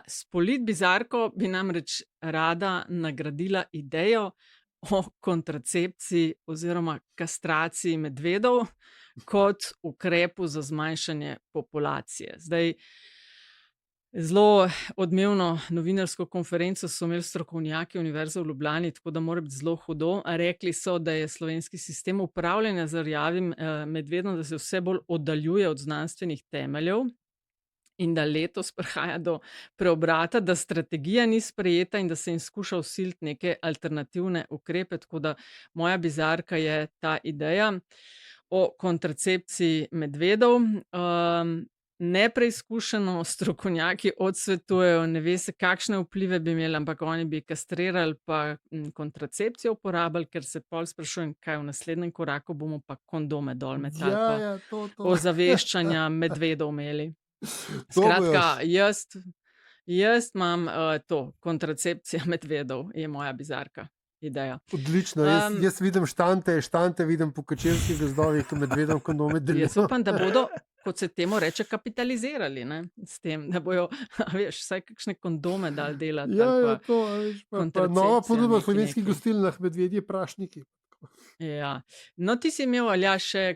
S politbizarko bi namreč rada nagradila idejo o kontracepciji oziroma kastraciji medvedov kot ukrepu za zmanjšanje populacije. Zdaj, zelo odmevno novinarsko konferenco so imeli strokovnjaki Univerze v Ljubljani, tako da mora biti zelo hudo. Rekli so, da je slovenski sistem upravljanja z rjavim medvedom, da se vse bolj oddaljuje od znanstvenih temeljev in da letos prihaja do preobrata, da strategija ni sprejeta in da se jim skuša vsiliti neke alternativne ukrepe. Tako da moja bizarka je ta ideja o kontracepciji medvedov. Nepreizkušeno strokovnjaki odsvetujejo, ne ve se, kakšne vplive bi imeli, ampak oni bi kastrirali pa kontracepcijo uporabili, ker se pol sprašujem, kaj v naslednjem koraku bomo pa kondome dol metali Ja, pa ja, to. ozaveščanja medvedov imeli. To bojo Skratka, jaz imam to, kontracepcija medvedov je moja bizarka ideja. odlično. Um, Jaz vidim štante vidim po kočevskih gozdovih, ko medvedom kondome Jaz delijo. upam, da bodo, kot se temu reče, kapitalizirali, ne, s tem, da bojo, a veš, vsaj kakšne kondome dali delati ali Ja, pa to, a veš, pa nova kontracepcijo ponudba v neki slovenskih neki. gostilnah, medvedji prašniki. Ja. No, ti si imel, Aljaž, še